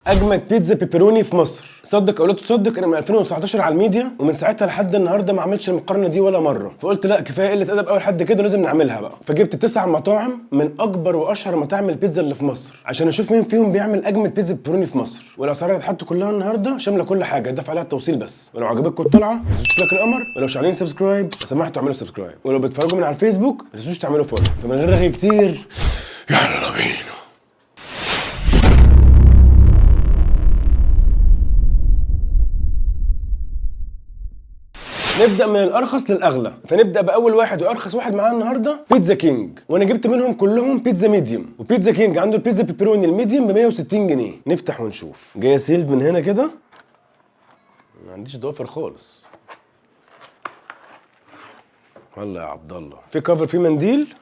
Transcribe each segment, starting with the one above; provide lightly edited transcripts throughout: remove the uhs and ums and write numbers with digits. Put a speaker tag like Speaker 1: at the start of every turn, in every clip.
Speaker 1: اجمد بيتزا بيبروني في مصر. صدق او لا تصدق، انا من 2019 على الميديا، ومن ساعتها لحد النهارده ما عملتش المقارنه دي ولا مره. فقلت لا، كفايه قله ادب اول حد كده، لازم نعملها بقى. فجبت 9 مطاعم من اكبر واشهر مطاعم البيتزا اللي في مصر عشان اشوف مين فيهم بيعمل اجمد بيتزا بيبروني في مصر. والاسعار اللي اتحط كلها النهارده شامله كل حاجه، دفع عليها التوصيل بس. ولو عجبتكم الطلعه ما تنسوش لايك القمر، ولو مش عاملين سبسكرايب لو سمحتوا اعملوا سبسكرايب، ولو بتتفرجوا من على الفيسبوك ما تنسوش تعملوا فولو. فمن غير رغي كتير، يلا بينا. نبدا من الارخص للاغلى، فنبدا باول واحد وارخص واحد معانا النهارده، بيتزا كينج. وانا جبت منهم كلهم بيتزا ميديوم. وبيتزا كينج عنده البيتزا بيبروني الميديوم ب 160 جنيه. نفتح ونشوف. جايه سيلد من هنا كده، ما عنديش ضوافر خالص. والله يا عبد الله، في كفر، في منديل،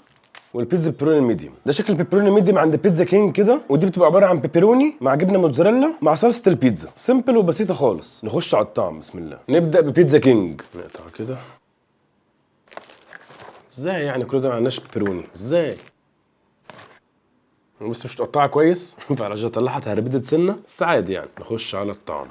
Speaker 1: والبيتزا بيبروني الميديوم. ده شكل البيبروني الميديوم عند بيتزا كينج كده. ودي بتبقى عباره عن بيبروني مع جبنه موتزاريلا مع صلصه البيتزا. سيمبل وبسيطه خالص. نخش على الطعم، بسم الله. نبدا ببيتزا كينج. نقطع كده. ازاي يعني كل ده ما عندناش بيبروني؟ ازاي؟ بس مش متقطعه كويس فعلشان اطلعها تهربدت سنه، بس عادي يعني. نخش على الطعم.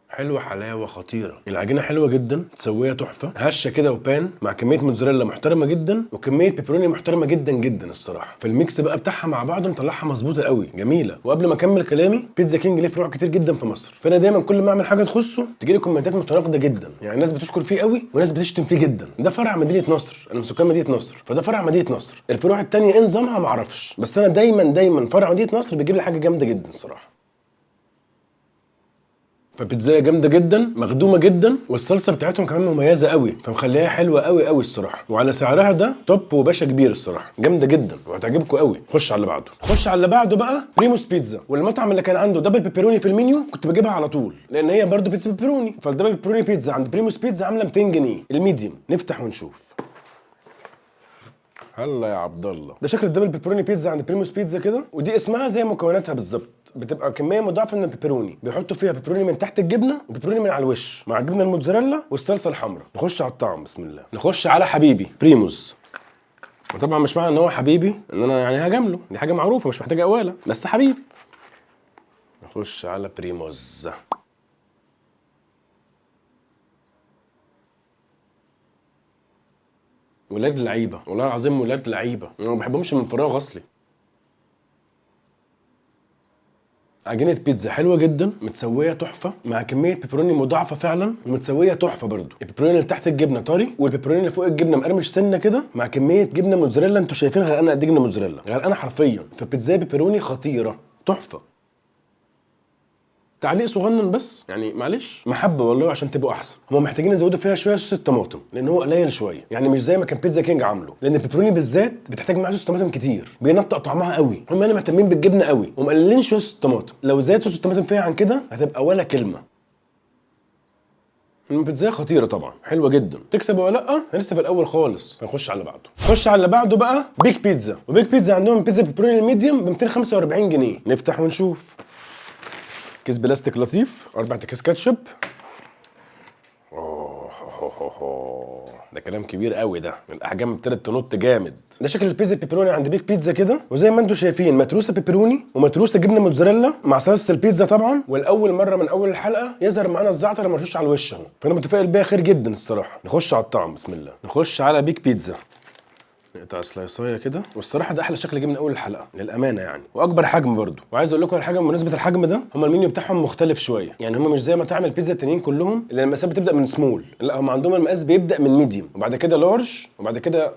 Speaker 1: حلوه حلاوه خطيره. العجينه حلوه جدا، تسويه تحفه، هشه كده وبان، مع كميه موتزاريلا محترمه جدا وكميه بيبروني محترمه جدا جدا الصراحه. فالميكس بقى بتاعها مع بعضه مطلعها مظبوطه قوي، جميله. وقبل ما اكمل كلامي، بيتزا كينج ليه فروع كتير جدا في مصر. فانا دايما كل ما اعمل حاجه تخصه تجي لي كومنتات متناقضه جدا. يعني ناس بتشكر فيه قوي وناس بتشتم فيه جدا. ده فرع مدينه نصر، انا من سكان مدينه نصر، فده فرع مدينه نصر. الفروع الثانيه ايه نظامها ما اعرفش، بس انا دايما فرع مدينه نصر بيجيب لي حاجه جامده جدا الصراحه. فبيتزايه جامده جدا، مخدومه جدا، والصلصه بتاعتهم كمان مميزه قوي، فمخليها حلوه قوي قوي الصراحه. وعلى سعرها ده توب وباشا كبير الصراحه، جامده جدا وهتعجبكم قوي. خش على اللي بعده. خش على اللي بعده بقى، بريموس بيتزا. والمطعم اللي كان عنده دبل بيبروني في المنيو كنت بجيبها على طول، لان هي برده بيتزا بيبروني. فالدبل بيبروني بيتزا عند بريموس بيتزا عامله 200 جنيه الميديوم. نفتح ونشوف. هلا يا عبد الله، ده شكل الدبل بيبروني بيتزا عند بريموس بيتزا كده. ودي اسمها زي مكوناتها بالظبط، بتبقى كميه مضاعفه من البيبروني. بيحطوا فيها بيبروني من تحت الجبنه وبيبروني من على الوش مع الجبنه الموتزاريلا والصلصه الحمراء. نخش على الطعم، بسم الله. نخش على حبيبي بريموس. وطبعا مش معنى ان هو حبيبي ان انا يعني هجامله، دي حاجه معروفه مش محتاجه قواله، بس حبيبي. نخش على بريموس. ولاد لعيبه، والله العظيم ولاد لعيبه، انا ما بحبهمش من فراغ اصلي. عجينه بيتزا حلوه جدا، متسويه تحفه، مع كميه بيبروني مضاعفه فعلا، ومتسويه تحفه برده. البيبروني اللي تحت الجبنه طري، والبيبروني اللي فوق الجبنه مقرمش سنه كده، مع كميه جبنه موتزاريلا. انتوا شايفين غرقانه قد ايه جبنه موتزاريلا، غرقانه حرفيا. فبيتزا بيبروني خطيره تحفه. تعليق صغنن بس يعني، معلش، محبه والله عشان تبقوا احسن. هم محتاجين يزودوا فيها شويه صوص الطماطم، لان هو قليل شويه يعني، مش زي ما كان بيتزا كينج عامله. لان البيبروني بالذات بتحتاج معاه صوص طماطم كتير، بينطق طعمها قوي. هم هنا مهتمين بالجبنه قوي ومقللين شويه صوص الطماطم. لو زاد صوص الطماطم فيها عن كده هتبقى ولا كلمه. البيتزا خطيره طبعا، حلوه جدا. تكسب ولا لا؟ لسه في الاول خالص. هنخش على اللي بعده. خش على اللي بعده بقى، بيك بيتزا. وبيك بيتزا عندهم بيتزا بيبروني الميديوم ب 245 جنيه. نفتح ونشوف. كيس بلاستيك لطيف، 4 اكياس كاتشب. ده كلام كبير قوي، ده الاحجام ابتدت تنط جامد. ده شكل البيتزا بيبروني عند بيك بيتزا كده. وزي ما انتم شايفين، متروسه بيبروني ومتروسه جبنه موتزاريلا مع صلصه البيتزا طبعا. والاول مره من اول الحلقه يظهر معانا الزعتر مرشوش على الوش اهو، فانا متفائل بيها خير جدا الصراحه. نخش على الطعم، بسم الله. نخش على بيك بيتزا. نقطع سلايصايه كده. والصراحه ده احلى شكل جه من اول الحلقه للامانه يعني، واكبر حجم برده. وعايز اقول لكم على حاجه بمناسبه الحجم ده، هم المنيو بتاعهم مختلف شويه. يعني هم مش زي مطاعم البيتزا التانيين كلهم اللي المقاسات بتبدا من سمول، لا هم عندهم المقاس بيبدا من ميديوم وبعد كده لارج وبعد كده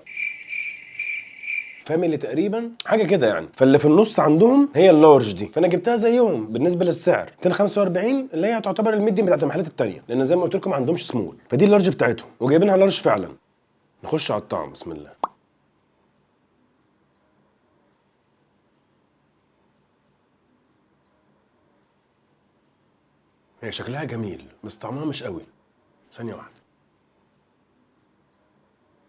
Speaker 1: فاميلي تقريبا، حاجه كده يعني. فاللي في النص عندهم هي اللارج دي، فانا جبتها زيهم بالنسبه للسعر 245، اللي هي تعتبر الميديوم بتاعت المحلات التانيه، لان زي ما قلت لكم ما عندهمش سمول. فدي اللارج بتاعتهم وجايبينها لارج فعلا. نخش على الطعم، بسم الله. هي شكلها جميل بس طعمها مش قوي. ثانية واحدة.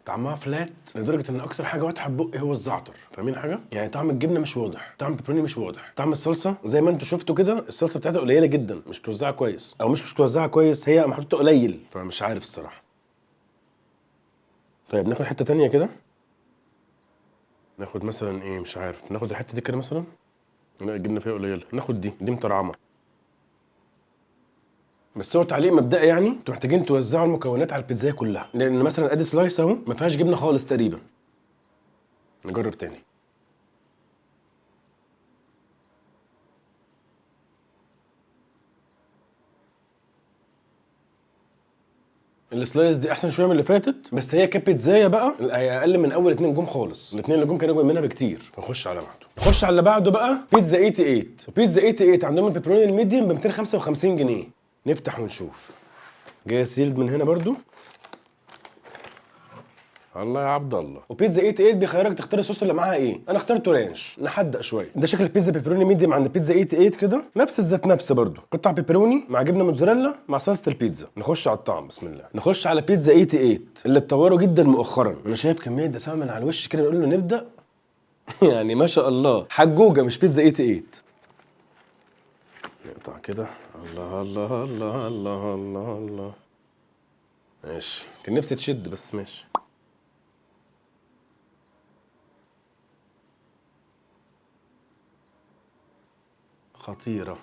Speaker 1: طعمها فلات لدرجة ان اكتر حاجة واضحة ببقي هو الزعتر. فاهمين حاجة؟ يعني طعم الجبنة مش واضح، طعم البيبروني مش واضح، طعم الصلصة زي ما انتوا شفتوا كده الصلصة بتاعتها قليلة جدا، مش متوزعة كويس، او مش متوزعة كويس، هي محطوطة قليل. فمش عارف الصراحة. طيب ناخد حته تانية كده، ناخد مثلا ايه مش عارف، ناخد الحته دي كده مثلا. لا الجبنه فيها قليله، ناخد دي مطرعمه. بس هو تعليق مبدئي يعني، انتوا محتاجين توزعوا المكونات على البيتزا كلها، لان مثلا ادي سلايس اهو ما فيهاش جبنه خالص تقريبا. نجرب تاني. السلايس دي احسن شويه من اللي فاتت، بس هي كبيتزايه بقى هي اقل من اول اتنين جم خالص. الاتنين اللي جم كانوا اجمل منها بكتير. نخش على بعده. نخش على اللي بعده بقى بيتزا 88. بيتزا 88 عندهم البيبروني الميديوم ب 255 جنيه. نفتح ونشوف. جايه سيلد من هنا برضو. الله يا عبد الله. وبيتزا 88 بيخيرك تختار الصوص اللي معاها ايه. انا اخترت رانش نحدق شويه. ده شكل البيتزا بيبروني ميديوم عند بيتزا 88 كده، نفس الذات نفس برضو، قطع بيبروني مع جبنه موتزاريلا مع صلصه البيتزا. نخش على الطعم بسم الله. نخش على بيتزا 88 اللي اتطوروا جدا مؤخرا. انا شايف كميه دسامه من على الوش كده، نقول له نبدا. يعني ما شاء الله حجوجه مش بيتزا 88. نقطع كده. الله الله الله الله الله الله. ماشي، كان نفسي تشد بس ماشي. خطيرة.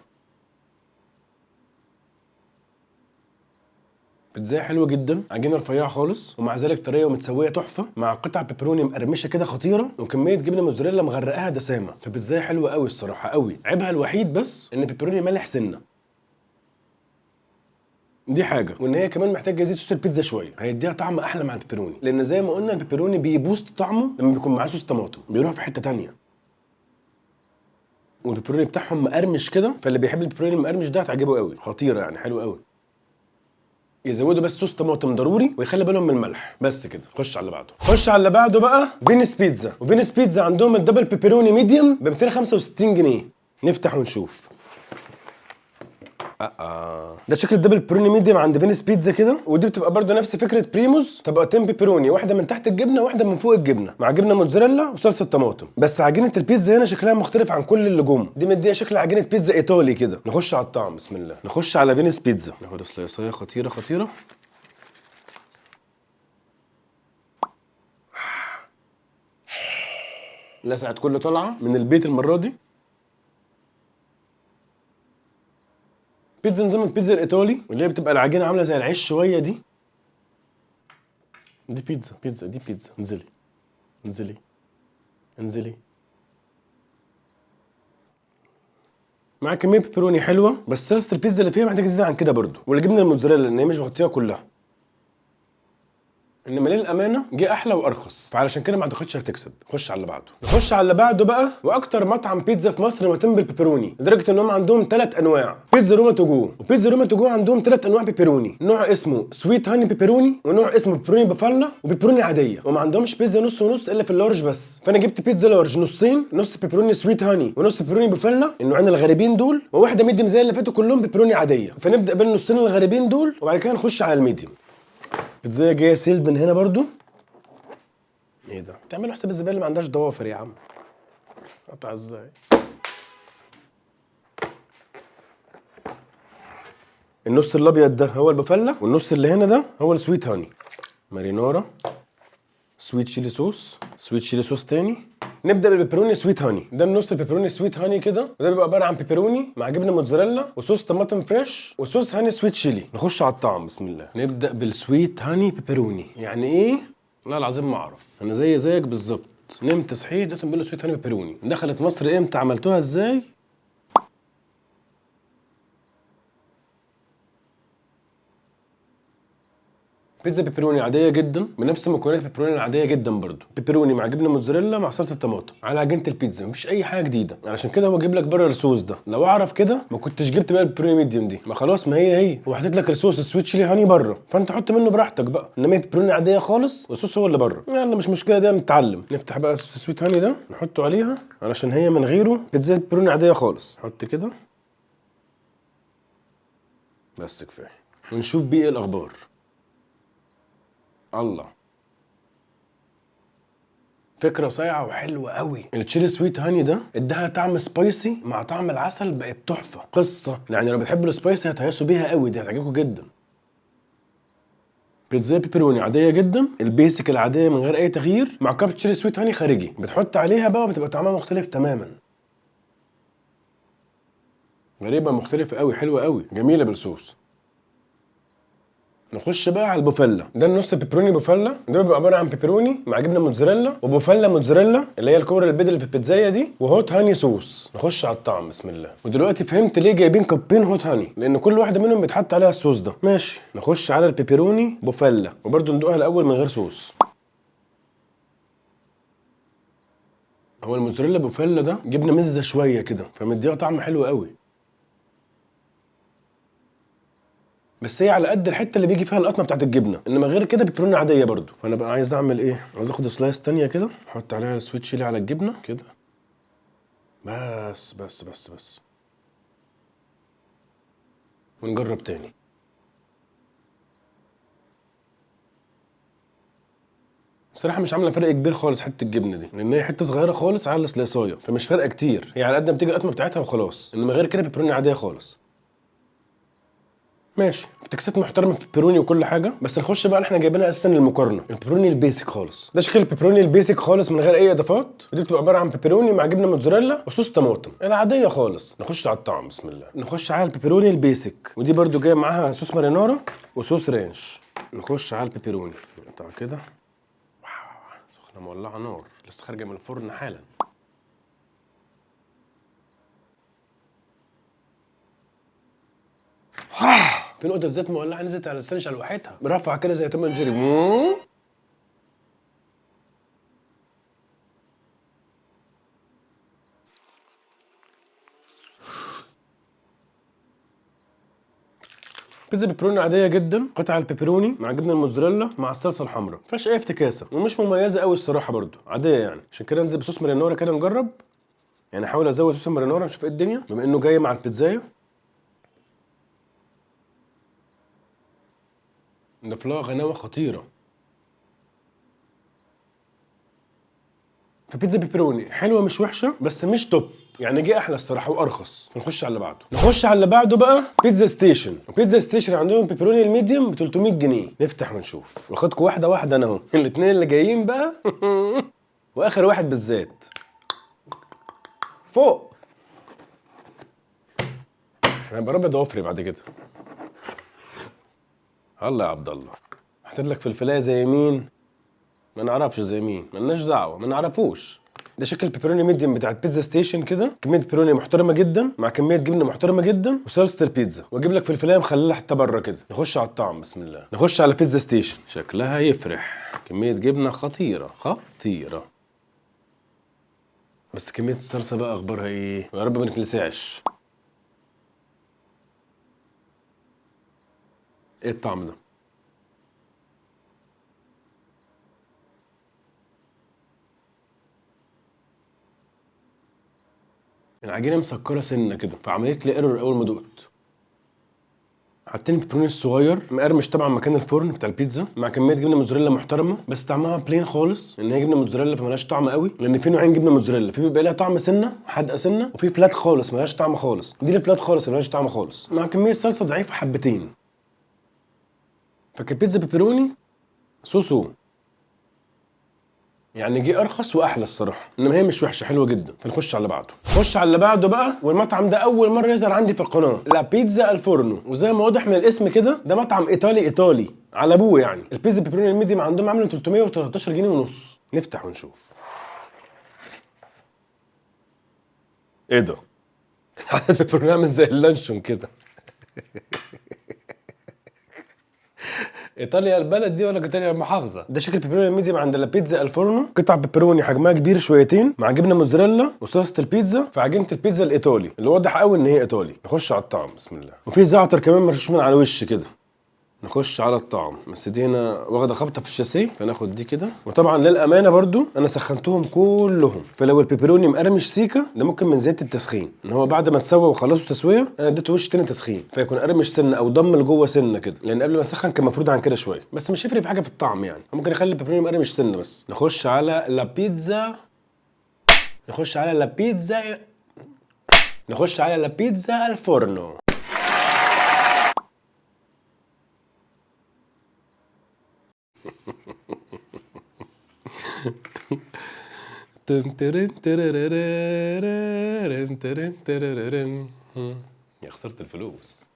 Speaker 1: بيتزاية حلوة جدا، عجينة رفيعة خالص ومع ذلك طرية ومتسوية تحفة، مع قطع بيبروني مقرمشة كده خطيرة، وكمية جبنة موتزاريلا مغرقاها دسامة. فبيتزاية حلوة قوي الصراحة قوي. عيبها الوحيد بس ان البيبروني مالح سنة، دي حاجة، وان هي كمان محتاجة يزيد صوص البيتزا شوية، هيديها طعم احلى مع البيبروني، لان زي ما قلنا البيبروني بيبوست طعمه لما بيكون معاه صوص طماطم، بيروح في حتة تانية. والبيبروني بتاعهم مقرمش كده، فاللي بيحب البيبروني المقرمش ده هتعجبه قوي. خطيرة يعني، حلوة قوي. يزودوا بس صوص طماطم ضروري ويخلي بالهم من الملح بس كده. خش على اللي بعده. خش على اللي بعده بقى فينيس بيتزا. وفينيس بيتزا عندهم الدبل بيبروني ميديوم ب 265 جنيه. نفتح ونشوف. ده شكل الدبل بيبروني ميديوم عند فينيس بيتزا كده، ودي بتبقى برده نفس فكره بريموز، طبقتين بيبروني، واحده من تحت الجبنه واحده من فوق الجبنه، مع جبنه موتزاريلا وصلصه طماطم. بس عجينه البيتزا هنا شكلها مختلف عن كل اللجوم، دي مديه شكل عجينه بيتزا ايطالي كده. نخش على الطعم بسم الله. نخش على فينيس بيتزا. ناخد سلايصايه خطيره خطيره. لسعت كل طلعه من البيت المره دي. بيتزا نظام البيتزا الايطالي اللي هي بتبقى العجينه عامله زي العيش شويه دي. دي بيتزا دي بيتزا. انزلي انزلي انزلي. مع كميه بيبروني حلوه، بس صلصه البيتزا اللي فيها محتاجه زياده عن كده برضو، والجبنه الموتزاريلا لان هي مش مغطيها كلها. انما للامانه جه احلى وارخص، فعلشان كده ما اعتقدش هتكسب. خش على اللي بعده. نخش على اللي بعده بقى، واكتر مطعم بيتزا في مصر مهتم بالبيبروني، لدرجه ان هم عندهم 3 انواع بيتزا روما تو جو. وبيتزا روما تو جو عندهم 3 انواع بيبروني، نوع اسمه سويت هاني بيبروني، ونوع اسمه بيبروني بفله، وبيبروني عاديه. وما عندهمش بيتزا نص ونص الا في اللارج بس. فانا جبت بيتزا لارج نصين، نص بيبروني سويت هاني ونص بيبروني بفله، النوعين الغريبين دول، وواحده ميديم زي اللي فاتوا كلهم بيبروني عاديه. فنبدا بالنصين الغريبين دول، وبعد كده نخش على الميديم. بيتزا جايه سيلد من هنا برضو. ايه ده؟ تعملوا حساب الزباله اللي ما عندهاش ضوافر يا عم. قطع ازاي؟ النص الابيض ده هو البفله، والنص اللي هنا ده هو السويت هاني. مارينارا، سويت شيلي صوص، سويت شيلي صوص تاني. نبدا بالبيبروني سويت هاني. ده النص البيبروني سويت هاني كده، وده بيبقى عباره عن بيبروني مع جبنه موتزاريلا وصوص طماطم فريش وصوص هاني سويت شيلي. نخش على الطعم بسم الله. نبدا بالسويت هاني بيبروني. يعني ايه؟ لا العظيم ما اعرف، انا زيك بالظبط. نمت صحيت لقيتهم بيقولوا سويت هاني بيبروني. دخلت مصر امتى؟ عملتوها ازاي؟ بيتزا بيبروني عاديه جدا بنفس مكونات البيبروني العاديه جدا برضو، بيبروني مع جبنه موتزاريلا مع صلصه طماطم على عجينه البيتزا، مفيش اي حاجه جديده. علشان كده هو جايب لك بره الصوص ده. لو اعرف كده ما كنتش جبت بقى البيبروني ميديوم دي، ما خلاص ما هي هو حاطط لك الصوص السويت شيلي هاني بره، فانت حط منه براحتك بقى. انما هي بيبروني عاديه خالص والصوص هو اللي بره. يلا مش مشكله، ده نتعلم. نفتح بقى السويت هاني ده نحطه عليها، علشان هي من غيره بيتزا بيبروني عاديه خالص. نحط كده بس كفايه، ونشوف بيه ايه الاخبار. الله، فكره صايعه وحلوه قوي. التشيلي سويت هاني ده اداها طعم سبايسي مع طعم العسل، بقت تحفه. قصه يعني، لو بتحبوا السبايسي هتهيسوا بيها قوي، دي هتعجبكم جدا. بيتزا بيبروني عاديه جدا، البيسك العاديه من غير اي تغيير، مع كاب تشيري سويت هاني خارجي، بتحط عليها بقى وبتبقى طعمها مختلف تماما. غريبه مختلفه قوي، حلوه قوي، جميله بالصوص. نخش بقى على البوفيلا. ده النص بيبروني بوفيلا، ده بيبقى عباره عن بيبروني مع جبنه موتزاريلا وبوفيلا موتزاريلا اللي هي الكوره البيض اللي في البيتزايه دي، وهوت هاني صوص. نخش على الطعم بسم الله. ودلوقتي فهمت ليه جايبين كوبين هوت هاني، لان كل واحده منهم بيتحط عليها الصوص ده. ماشي، نخش على البيبروني بوفيلا وبرده ندوقها الاول من غير صوص. هو الموتزاريلا بوفيلا ده جبنه مزه شويه كده، فمديها طعم حلو قوي، بس هي على قد الحته اللي بيجي فيها القطمه بتاعت الجبنه، انما غير كده بيبروني عاديه برضو. فانا بقى عايز اعمل ايه؟ عايز اخد سلايس تانية كده، احط عليها السويت شيلي على الجبنه كده، بس ونجرب تاني. الصراحه مش عامله فرق كبير خالص حته الجبنه دي، لان هي حته صغيره خالص على السلايصايه، فمش فارقه كتير، هي على قد ما تيجي القطمه بتاعتها وخلاص، انما غير كده بيبروني عاديه خالص. ماشي، افتكاسات محترمه في البيبروني وكل حاجه، بس نخش بقى اللي احنا جايبينها اساسا للمقارنه، البيبروني البيسك خالص. ده شكل البيبروني البيسك خالص من غير اي اضافات، ودي بتبقى عباره عن بيبروني مع جبنه موتزاريلا وصوص طماطم العاديه خالص. نخش على الطعم بسم الله. نخش على البيبروني البيسك، ودي برده جايه معاها صوص مارينارا وصوص رانش. نخش على البيبروني، نقطع كده، سخنه مولعه نار، لسه خارجه من الفرن حالا. في نقطة زيت مولعة نزلت على لساني شلوحتها، مرفع كده زي توم اند جيري. بيتزا بيبروني عادية جدا، قطع البيبروني مع جبنة الموتزاريلا مع الصلصة الحمراء، مفيهاش أي افتكاسة ومش مميزة قوي الصراحة، برضو عادية يعني. عشان كده انزل بصوص مارينارا كده نجرب، يعني احاول ازود صوص المارينارا نشوف ايه الدنيا بما انه جاي مع البيتزاية. نضيف لها غناوة خطيرة. فبيتزا بيبروني حلوه مش وحشه، بس مش توب يعني، جه احلى الصراحه وارخص. نخش على اللي بعده. نخش على اللي بعده بقى بيتزا ستيشن. وبيتزا ستيشن عندهم بيبروني الميديوم ب 300 جنيه. نفتح ونشوف، واخدكم واحده واحده انا اهو. الاثنين اللي جايين بقى واخر واحد بالذات فوق. انا بربي ضوافري بعد كده. الله يا عبد الله، حطيت لك فلفلايه زي مين؟ ما نعرفش زي مين، مالناش دعوه، ما نعرفوش. ده شكل البيبروني ميديوم بتاعت بيتزا ستيشن كده، كميه بيبروني محترمه جدا مع كميه جبنه محترمه جدا وصلصه البيتزا، واجيب لك فلفلايه مخلله حتى بره كده. نخش على الطعم بسم الله. نخش على بيتزا ستيشن، شكلها يفرح، كميه جبنه خطيره خطيره. بس كميه الصلصه بقى اخبارها ايه؟ يا رب ما نتلسعش. ايه الطعم ده؟ العجينه مسكره سنه كده، فعملت لي ايرور اول ما دقت. حاطين البيبروني الصغير مقرمش طبعا مكان الفرن بتاع البيتزا، مع كميه جبنه موتزاريلا محترمه، بس طعمها بلين خالص، لان هي جبنه موتزاريلا فمالهاش طعم قوي، لان في نوعين جبنه موتزاريلا، في بيبقى لها طعم سنه حادقه سنه، وفي فلات خالص مالهاش طعم خالص. دي الفلات خالص مالهاش طعم خالص، مع كميه صلصه ضعيفه حبتين. فكانت بيتزا بيبروني سوسو يعني، جه ارخص واحلى الصراحه، انما هي مش وحشه، حلوه جدا. فنخش على اللي بعده. نخش على اللي بعده بقى، والمطعم ده اول مره يظهر عندي في القناه، لا بيتزا الفورنو. وزي ما واضح من الاسم كده، ده مطعم ايطالي على ابوه يعني. البيتزا بيبروني الميديم عندهم عامله 313 جنيه ونص. نفتح ونشوف. ايه ده؟ البيبروني عامل زي اللانشون كده. ايطاليا البلد دي ولا ايطاليا المحافظه؟ ده شكل بيبروني ميديم عند لا بيتزا الفورنو، قطع بيبروني حجمها كبير شويتين مع جبنه موتزاريلا وصلصه البيتزا في عجينه البيتزا الايطالي اللي واضح قوي ان هي ايطالي. نخش على الطعم بسم الله. وفي زعتر كمان مرشوش من على الوش كده. نخش على الطعم، بس دي هنا واخده خبطه في الشاسيه، فناخد دي كده. وطبعا للامانه برضو انا سخنتهم كلهم، فلو البيبروني مقرمش سيكه ده ممكن من زيت التسخين، ان هو بعد ما تسوى وخلصوا تسويه انا اديته وش تاني تسخين، فيكون قرمش سنه او ضم لجوه سنه كده، لان قبل ما اسخن كان المفروض عن كده شويه، بس مش هيفرق في حاجه في الطعم يعني، ممكن اخلي البيبروني مقرمش سنه بس. نخش على لا بيتزا. نخش على لا بيتزا. نخش على لا بيتزا الفورنو. يا خسرت الفلوس.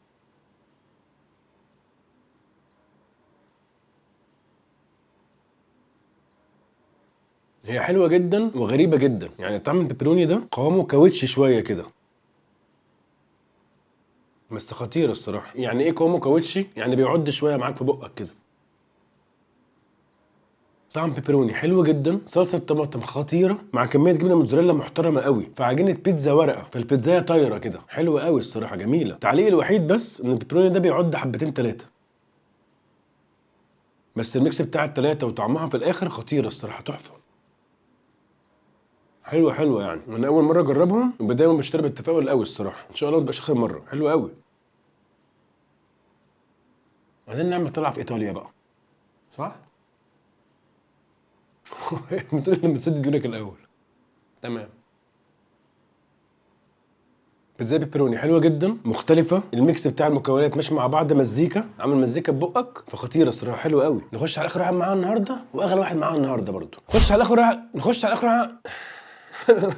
Speaker 1: هي حلوه جدا وغريبه جدا، يعني طعم البيبروني ده قوامه كاوتش شويه كده، بس خطير الصراحه. يعني ايه قوامه كاوتشي؟ يعني بيعض شويه معاك في بقك كده. طعم بيبروني حلو جدا، صلصه طماطم خطيره مع كميه جبنه موتزاريلا محترمه قوي، في عجينه بيتزا ورقه، فالبيتزايه طايره كده، حلوه قوي الصراحه، جميله. تعليق الوحيد بس ان البيبروني ده بيعض حبتين ثلاثه، بس الميكس بتاع الثلاثه وطعمها في الاخر خطيره الصراحه، تحفه. حلوه حلوه يعني، من اول مره اجربهم ودايما بشتري بالتفاؤل قوي الصراحه، ان شاء الله ما تبقاش اخر مره. حلوه قوي. عايزين نعمل طلعه في ايطاليا بقى، صح؟ بتقول لما تسد ديونك الاول. تمام. بيتزا بيبروني حلوه جدا، مختلفه، الميكس بتاع المكونات ماشي مع بعض، مزيكا، عامل مزيكا ببقك، فخطيره الصراحه، حلوه قوي. نخش على اخر واحد معانا النهارده واغلى واحد معانا النهارده برضو. نخش على اخر واحد.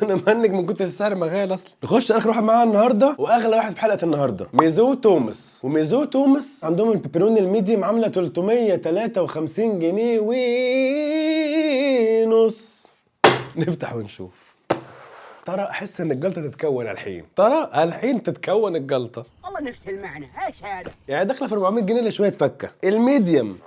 Speaker 1: انا مهنج من كتر السعر ما غالي اصلا. نخش على اخر واحد معانا النهارده واغلى واحد في حلقه النهارده، ميزو توماس. وميزو توماس عندهم البيبروني الميديم عامله 353 جنيه ونص. نفتح ونشوف. ترى احس ان الجلطه تتكون الحين، ترى الحين تتكون الجلطه.
Speaker 2: والله نفس المعنى، ايش هذا؟
Speaker 1: يعني داخله في 400 جنيه لشويه فكه. الميديم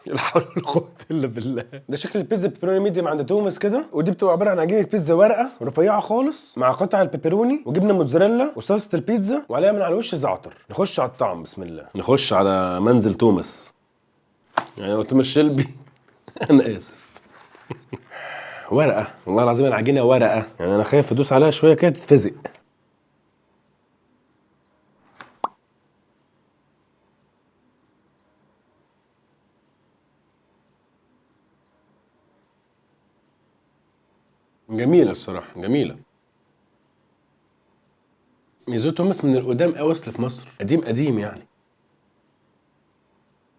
Speaker 1: لا حول ولا قوه الا بالله. ده شكل البيتزا بيبروني ميديم عند توماس كده، ودي بتبقى عباره عن عجينه بيتزا ورقه رفيعه خالص مع قطع البيبروني وجبنه موتزاريلا وصلصه البيتزا، وعليها من على الوش زعتر. نخش على الطعم، بسم الله. نخش على منزل توماس، يعني هو توماس شيلبي. انا اسف. ورقه، والله العظيم العجينه ورقه، يعني انا خايف ادوس عليها شويه كده تتفزق. جميله الصراحه، جميله. ميزو توماس من القدام قوي اصل في مصر، قديم قديم يعني،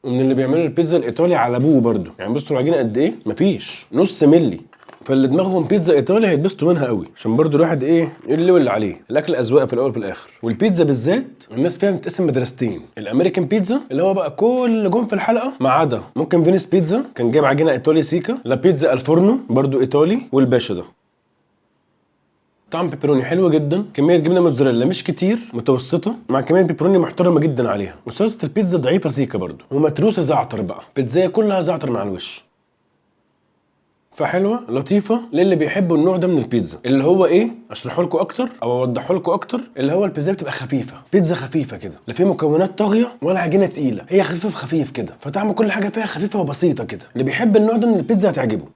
Speaker 1: ومن اللي بيعملوا البيتزا الايطالي على ابوه برضه. يعني بصوا العجينه قد ايه، مفيش نص ملي، فاللي دماغهم بيتزا ايطالي هيتبسطوا منها قوي، عشان برضه الواحد ايه اللي عليه، الاكل اذواق في الاول وفي الاخر. والبيتزا بالذات الناس فيها بتقسم مدرستين، الامريكان بيتزا اللي هو بقى كل جم في الحلقه ما عدا ممكن فينيس بيتزا كان جايب عجينه ايطالي سيكا، لا بيتزا الفورنو برضه ايطالي، والباشا ده. طعم بيبروني حلو جدا، كميه جبنه موتزاريلا مش كتير، متوسطه، مع كميه بيبروني محترمه جدا عليها، وصلصه البيتزا ضعيفه سيكا برضو، ومتروسه زعتر بقى، بيتزا كلها زعتر مع الوش. فحلوه لطيفه للي بيحبوا النوع ده من البيتزا، اللي هو ايه، اشرحه لكم اكتر او اوضحه لكم اكتر، اللي هو البيتزا بتبقى خفيفه، بيتزا خفيفه كده، لا في مكونات طاغيه ولا عجينه تقيله، هي خفيفه في خفيف كده، فطعم كل حاجه فيها خفيفه وبسيطه كده. اللي بيحب النوع ده من البيتزا هتعجبه،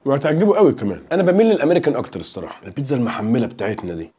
Speaker 1: وهتعجبه قوي كمان. انا بميل للامريكان اكتر الصراحه، البيتزا المحمله بتاعتنا دي.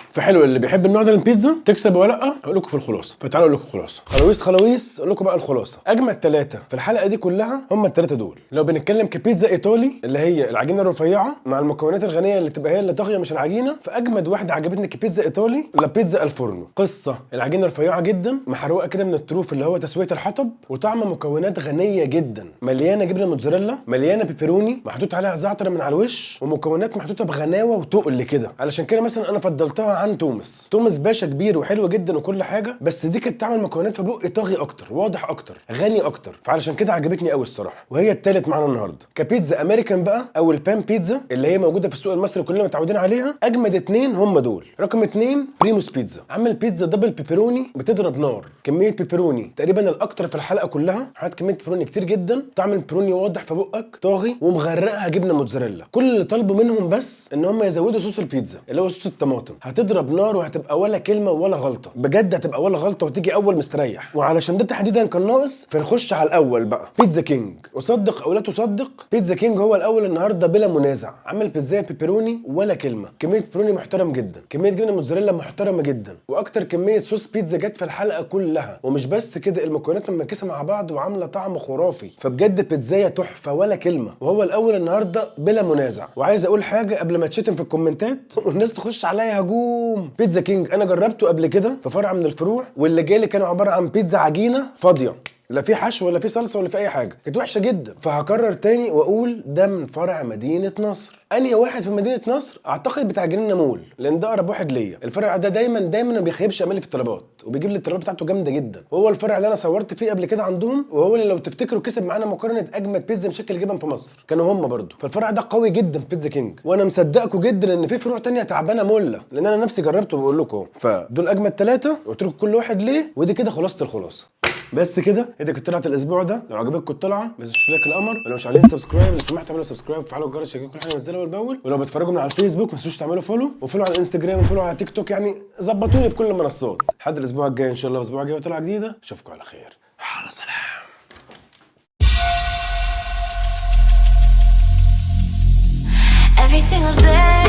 Speaker 1: فحلو اللي بيحب النوع ده من البيتزا، تكسب ولا لا اقول لكم في الخلاصه. فتعالوا اقول لكم خلاصه، خلاويص اقول لكم بقى الخلاصه. اجمد ثلاثه في الحلقه دي كلها هم الثلاثه دول. لو بنتكلم كبيتزا ايطالي اللي هي العجينه الرفيعه مع المكونات الغنيه اللي تبقى هي اللي طاغيه مش العجينه، فاجمد واحده عجبتني كبيتزا ايطالي لا بيتزا الفورنو. قصه العجينه رفيعه جدا، محروقه كده من الطروف اللي هو تسويه الحطب، وطعم مكونات غنيه جدا، مليانه جبنه موتزاريلا، مليانه بيبروني محطوط عليها زعتر من على الوش، ومكونات محطوطه بغناوه وتقل كده. علشان كده مثلا انا فضلتها عن توماس باشا كبير وحلو جدا وكل حاجه، بس دي كانت تعمل مكونات في بقي طاغي اكتر، واضح اكتر، غني اكتر، فعلشان كده عجبتني قوي الصراحه. وهي التالت معانا النهارده كبيتزا امريكان بقى، او البان بيتزا اللي هي موجوده في السوق المصري كلنا متعودين عليها. اجمد اتنين هم دول. رقم اتنين بريموس بيتزا، عامل بيتزا دبل بيبروني بتضرب نار، كميه بيبروني تقريبا الاكتر في الحلقه كلها، حاطط كميه بيبروني كتير جدا، طعم البيبروني واضح في بقك طاغي، ومغرقها جبنه موتزاريلا. كل اللي طالبه منهم بس ان هم يزودوا صوص البيتزا اللي هو صوص الطماطم، هتضرب نار وهتبقى ولا كلمه ولا غلطه، بجد هتبقى ولا غلطه وتيجي اول مستريح. وعلشان ده تحديدا كان ناقص، فنخش على الاول بقى، بيتزا كينج. وصدق او لا تصدق، بيتزا كينج هو الاول النهارده بلا منازع، عمل بيتزا بيبروني ولا كلمه، كميه بيبروني محترم جدا، كميه جبنه موتزاريلا محترمه جدا، واكتر كميه صوص بيتزا جت في الحلقه كلها. ومش بس كده، المكونات ممكسه مع بعض وعامله طعم خرافي، فبجد بيتزا تحفه ولا كلمه، وهو الاول النهارده بلا منازع. وعايز اقول حاجه قبل ما تشتم في الكومنتات والناس تخش عليا هجوم، بيتزا كينج انا جربته قبل كده في فرع من الفروع، واللي جالي كانوا عباره عن بيتزا عجينه فاضيه، لا في حشو ولا في صلصه ولا في اي حاجه، كانت وحشه جدا. فهكرر تاني واقول ده من فرع مدينه نصر. انهي واحد في مدينه نصر؟ اعتقد بتاع جنينه مول، لان ده اقرب واحد ليا. الفرع ده دايما ما بيخيبش امالي في الطلبات، وبيجيب لي الطلبات بتاعته جامده جدا. وهو الفرع اللي انا صورت فيه قبل كده عندهم، وهو اللي لو تفتكروا كسب معانا مقارنه اجمد بيتزا مشكل جبن في مصر، كانوا هم برضو. فالفرع ده قوي جدا في بيتزا كينج، وانا مصدقكم جدا ان في فروع تانية تعبانه مله، لان انا نفسي جربته وبقول لكم. فدول اجمد 3 قلت لكم كل واحد ليه، ودي كده خلاصه الخلاصه. بس كده دي كانت طلعت الاسبوع ده. لو عجبتكم الطلعه ما تنسوش لايك القمر، ولو مش عاملين سبسكرايب لو سمحتوا اعملوا سبسكرايب وفعلوا الجرس عشان كل حاجه انزلها اول باول. ولو بتتفرجوا من على الفيسبوك ما تنسوش تعملوا فولو على الانستجرام وفولو على تيك توك، يعني ظبطوني في كل المنصات. لحد الاسبوع الجاي ان شاء الله، الاسبوع الجاي طلعه جديده. اشوفكم على خير. يلا سلام.
Speaker 3: Every single day